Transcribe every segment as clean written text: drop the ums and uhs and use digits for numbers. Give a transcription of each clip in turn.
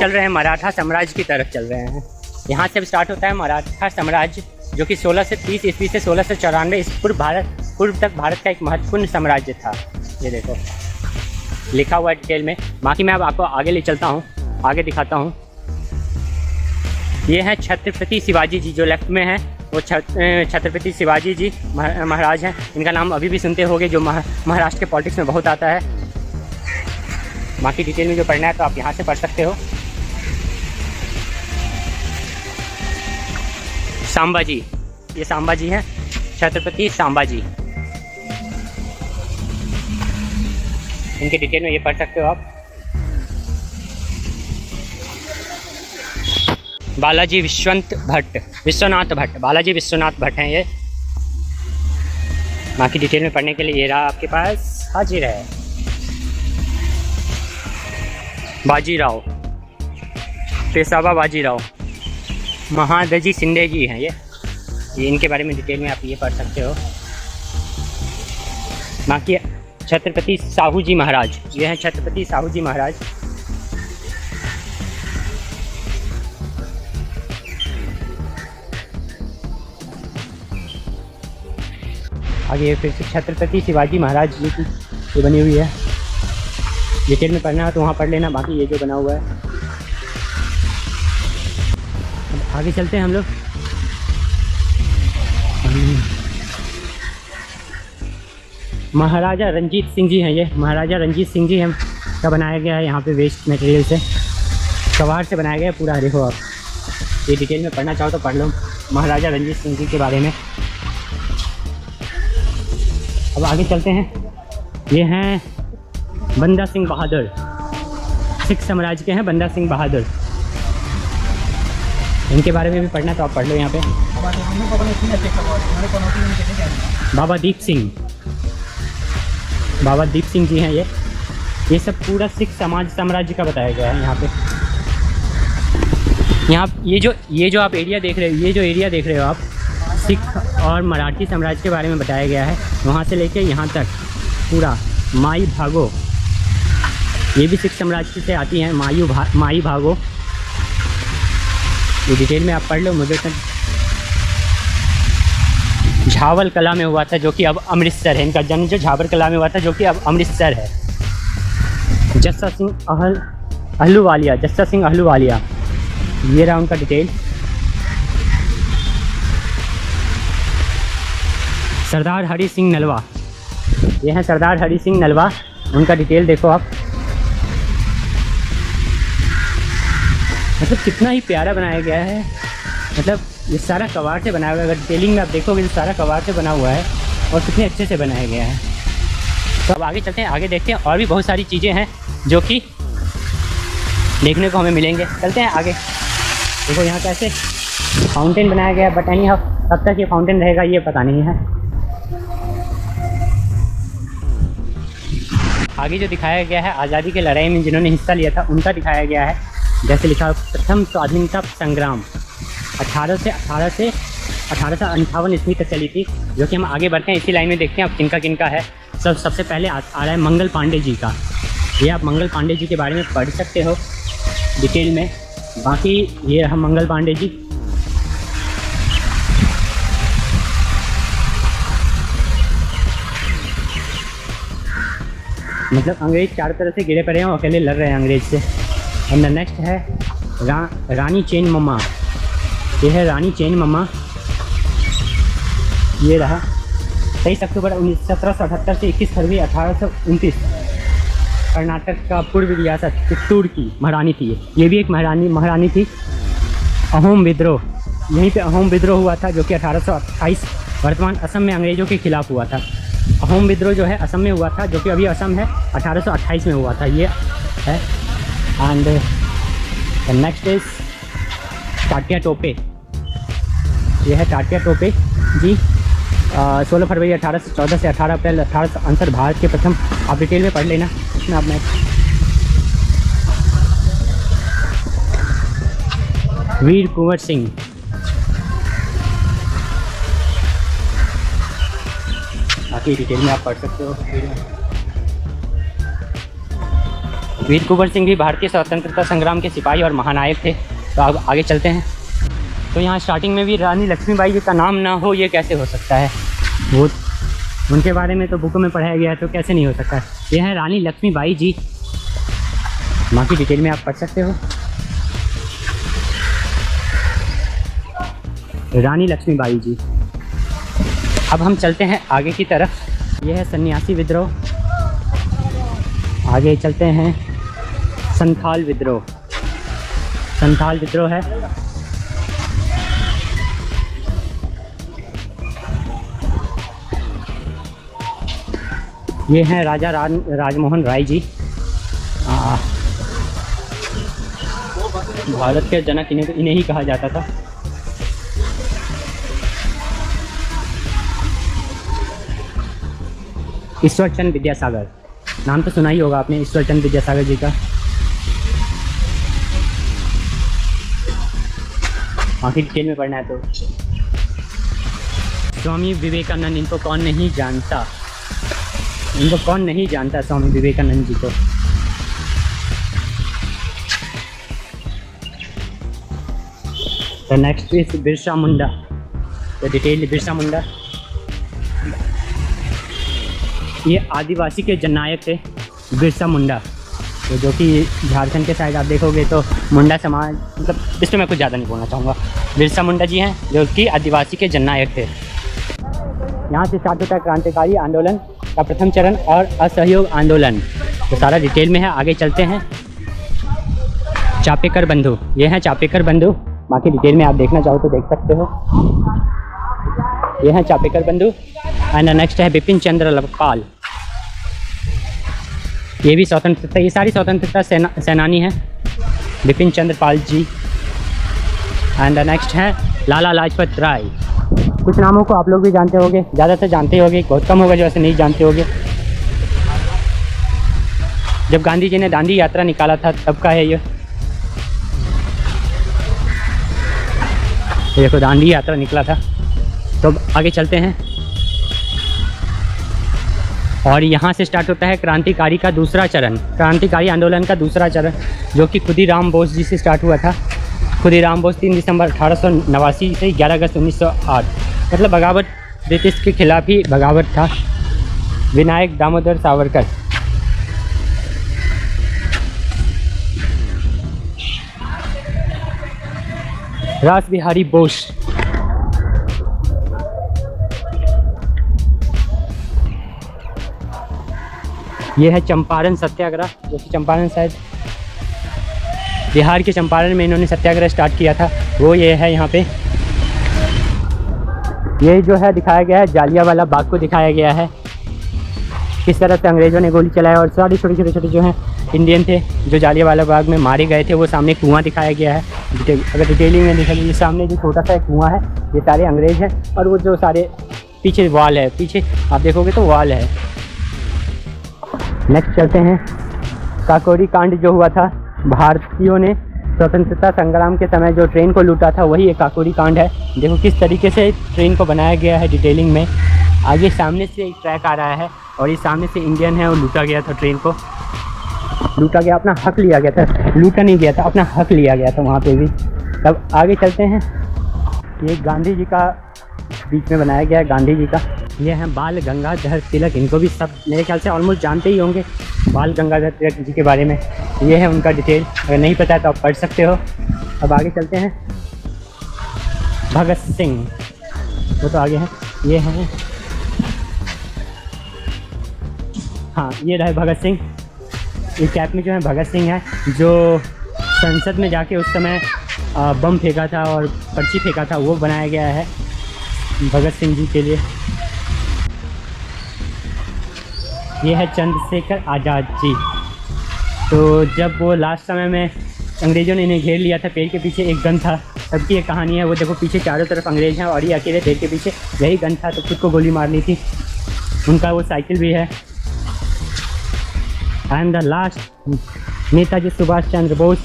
चल रहे हैं मराठा साम्राज्य की तरफ चल रहे हैं। यहाँ से स्टार्ट होता है मराठा साम्राज्य, जो कि 1630 ईस्वी से 1694 पूर्व तक भारत का एक महत्वपूर्ण साम्राज्य था। ये देखो लिखा हुआ है डिटेल में। बाकी मैं अब आपको आगे ले चलता हूँ, आगे दिखाता हूँ। ये हैं छत्रपति शिवाजी जी, जो लेफ्ट में हैं वो छत्रपति शिवाजी जी महाराज हैं। इनका नाम अभी भी सुनते होंगे, जो महाराष्ट्र के पॉलिटिक्स में बहुत आता है। बाकी डिटेल में जो पढ़ना है तो आप यहाँ से पढ़ सकते हो। संभाजी, ये संभाजी हैं, छत्रपति संभाजी। इनके डिटेल में ये पढ़ सकते हो आप। बालाजी विश्वनाथ भट्ट, बालाजी विश्वनाथ भट्ट हैं ये। बाकी डिटेल में पढ़ने के लिए ये रहा आपके पास हाजिर है। बाजीराव, पेशवा बाजीराव, महादजी शिंदे जी हैं ये इनके बारे में डिटेल में आप ये पढ़ सकते हो। बाकी छत्रपति साहू जी महाराज, ये हैं छत्रपति साहू जी महाराज। आगे फिर से छत्रपति शिवाजी महाराज जी की ये बनी हुई है। डिटेल में पढ़ना है तो वहाँ पढ़ लेना। बाकी ये जो बना हुआ है, अब आगे चलते हैं हम लोग। महाराजा रंजीत सिंह जी हैं ये, महाराजा रंजीत सिंह जी हम का बनाया गया है यहाँ पे वेस्ट मटेरियल से, कबाड़ से बनाया गया है पूरा। देखो आप ये डिटेल में पढ़ना चाहो तो पढ़ लो महाराजा रंजीत सिंह जी के बारे में। अब आगे चलते हैं। ये हैं बंदा सिंह बहादुर, सिख साम्राज्य के हैं बंदा सिंह बहादुर। इनके बारे में भी पढ़ना तो आप पढ़ लो यहाँ पे। बाबा दीप सिंह, बाबा दीप सिंह जी हैं ये सब पूरा सिख साम्राज्य का बताया गया है यहाँ पे। यहाँ ये जो आप एरिया देख रहे हो, ये जो एरिया देख रहे हो आप, सिख और मराठी साम्राज्य के बारे में बताया गया है। वहाँ से लेके यहाँ तक पूरा माई भागो, ये भी सिख साम्राज्य से आती हैं। माई भागो, ये डिटेल में आप पढ़ लो। मुझे तक झावल कला में हुआ था, जो कि अब अमृतसर है। इनका जन्म जो झावल कला में हुआ था, जो कि अब अमृतसर है। जस्सा सिंह अहलूवालिया, जस्सा सिंह अहलूवालिया, ये रहा उनका डिटेल। सरदार हरि सिंह नलवा, ये हैं सरदार हरि सिंह नलवा, उनका डिटेल देखो आप। मतलब कितना ही प्यारा बनाया गया है। मतलब ये सारा कबाड़ से बनाया हुआ है। अगर डिटेलिंग में आप देखोगे तो सारा कबाड़ से बना हुआ है और कितने अच्छे से बनाया गया है। तो अब आगे चलते हैं, आगे देखते हैं। और भी बहुत सारी चीज़ें हैं जो कि देखने को हमें मिलेंगे। चलते हैं आगे। देखो यहाँ कैसे फाउंटेन बनाया गया है, बट एनी हाउ कब तक ये फाउंटेन रहेगा ये पता नहीं है। आगे जो दिखाया गया है आज़ादी की लड़ाई में जिन्होंने हिस्सा लिया था उनका दिखाया गया है। जैसे लिखा प्रथम स्वाधीनता संग्राम 1858 ईस्वी तक चली थी, जो कि हम आगे बढ़ते हैं इसी लाइन में देखते हैं अब किनका किनका है। सबसे पहले आ रहा है मंगल पांडे जी का। ये आप मंगल पांडे जी के बारे में पढ़ सकते हो डिटेल में। बाकी ये रहा मंगल पांडे जी। मतलब अंग्रेज चारों तरफ से गिरे पड़े हैं और अकेले लड़ रहे हैं अंग्रेज से। एंड नेक्स्ट है रानी चेन मम्मा, ये है रानी चेन मम्मा। ये रहा 23 अक्टूबर 1778 से 21 फरवरी 1829 कर्नाटक का पूर्व रियासत चित्तूर की महारानी थी। ये भी एक महारानी थी। अहोम विद्रोह, यहीं पे अहोम विद्रोह हुआ था, जो कि 1828 वर्तमान असम में अंग्रेज़ों के खिलाफ हुआ था। अहोम विद्रोह जो है असम में हुआ था, जो कि अभी असम है, 1828 में हुआ था ये है। And next is Tatia Tope, ये है टाटिया टोपे जी। 16 फरवरी 1814 से 18 अप्रैल 1868 भारत के प्रथम। आप डिटेल में पढ़ लेना इसमें। आप मैं वीर कुंवर सिंह, बाकी डिटेल में आप पढ़ सकते हो। वीर कुंवर सिंह भी भारतीय स्वतंत्रता संग्राम के सिपाही और महानायक थे। तो अब आगे चलते हैं। तो यहाँ स्टार्टिंग में भी रानी लक्ष्मीबाई जी का नाम ना हो, ये कैसे हो सकता है? वो उनके बारे में तो बुकों में पढ़ाया गया है, तो कैसे नहीं हो सकता है। ये है रानी लक्ष्मीबाई जी, बाकी डिटेल में आप पढ़ सकते हो। रानी लक्ष्मीबाई जी। अब हम चलते हैं आगे की तरफ। यह है सन्यासी विद्रोह। आगे चलते हैं संथाल विद्रोह। संथाल विद्रोह है। ये हैं राजा राजमोहन राय जी। भारत के जनक इन्हें ही कहा जाता था। ईश्वर चंद्र विद्यासागर, नाम तो सुना ही होगा आपने, ईश्वर चंद्र विद्यासागर जी का। बाकी डिटेल में पढ़ना है तो। स्वामी विवेकानंद, इनको कौन नहीं जानता, इनको कौन नहीं जानता स्वामी विवेकानंद जी को। तो नेक्स्ट इज बिरसा मुंडा। तो डिटेल बिरसा मुंडा, ये आदिवासी के जननायक थे बिरसा मुंडा। तो जो कि झारखंड के साइड आप देखोगे तो मुंडा समाज, मतलब इस पर मैं कुछ ज़्यादा नहीं बोलना चाहूँगा। बिरसा मुंडा जी हैं जो कि आदिवासी के जननायक थे। यहाँ से स्टार्ट होता है क्रांतिकारी आंदोलन का प्रथम चरण और असहयोग आंदोलन। तो सारा डिटेल में है। आगे चलते हैं। चापेकर बंधु, ये हैं चापेकर बंधु। बाकी डिटेल में आप देखना चाहो तो देख सकते हो। ये हैं चापेकर बंधु। एंड नेक्स्ट है बिपिन चंद्र पाल। ये भी स्वतंत्रता, ये सारी स्वतंत्रता सेनानी हैं, बिपिन चंद्र पाल जी। एंड नेक्स्ट है लाला लाजपत राय। कुछ नामों को आप लोग भी जानते होंगे, ज़्यादातर जानते होंगे, बहुत कम होगा जो ऐसे नहीं जानते होंगे। जब गांधी जी ने दांडी यात्रा निकाला था तब का है ये। देखो दांडी यात्रा निकला था। तो अब आगे चलते हैं और यहाँ से स्टार्ट होता है क्रांतिकारी का दूसरा चरण, क्रांतिकारी आंदोलन का दूसरा चरण, जो कि खुदीराम बोस जी से स्टार्ट हुआ था। खुदीराम बोस 3 दिसंबर 1889 से 11 अगस्त 1908, मतलब बगावत, ब्रिटिश के खिलाफ ही बगावत था। विनायक दामोदर सावरकर। रास बिहारी बोस। ये है चंपारण सत्याग्रह, जो कि चंपारण शायद बिहार के चंपारण में इन्होंने सत्याग्रह स्टार्ट किया था, वो ये है यहाँ पे। ये जो है दिखाया गया है जालियांवाला बाग को दिखाया गया है, किस तरह से अंग्रेज़ों ने गोली चलाया और सारे छोटे छोटे जो हैं इंडियन थे जो जालियांवाला बाग में मारे गए थे। वो सामने कुआं दिखाया गया है। अगर डिटेलिंग में देखा ये सामने जो छोटा सा एक कुआं है, ये सारे अंग्रेज़ हैं और वो जो सारे पीछे वॉल है, पीछे आप देखोगे तो वॉल है। नेक्स्ट चलते हैं। काकोरी कांड जो हुआ था, भारतीयों ने स्वतंत्रता संग्राम के समय जो ट्रेन को लूटा था, वही एक काकोरी कांड है। देखो किस तरीके से ट्रेन को बनाया गया है डिटेलिंग में। आगे सामने से एक ट्रैक आ रहा है और ये सामने से इंडियन है और लूटा गया था, ट्रेन को लूटा गया, अपना हक लिया गया था, लूटा नहीं गया था, अपना हक लिया गया था वहाँ पे भी। तब आगे चलते हैं। ये गांधी जी का बीच में बनाया गया है, गांधी जी का। ये हैं बाल गंगाधर तिलक, इनको भी सब मेरे ख्याल से ऑलमोस्ट जानते ही होंगे बाल गंगाधर तिलक जी के बारे में। ये है उनका डिटेल, अगर नहीं पता है तो आप पढ़ सकते हो। अब आगे चलते हैं। भगत सिंह, वो तो आगे हैं। ये हैं, हाँ ये रहे भगत सिंह। ये कैप में जो है भगत सिंह है, जो संसद में जाके उस समय बम फेंका था और पर्ची फेंका था, वो बनाया गया है भगत सिंह जी के लिए। ये है चंद्रशेखर आज़ाद जी। तो जब वो लास्ट समय में अंग्रेज़ों ने इन्हें घेर लिया था, पेड़ के पीछे एक गन था, तब की ये कहानी है। वो देखो पीछे चारों तरफ अंग्रेज़ हैं और ये अकेले पेड़ के पीछे, यही गन था तो खुद को गोली मार ली थी। उनका वो साइकिल भी है। And the last, Netaji Subhash Chandra Bose,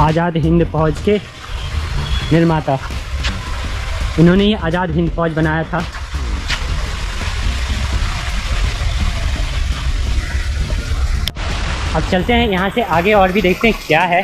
Azad Hind Fauj के निर्माता। इन्होंने ही आज़ाद हिंद फौज बनाया था। अब चलते हैं यहाँ से आगे और भी देखते हैं क्या है।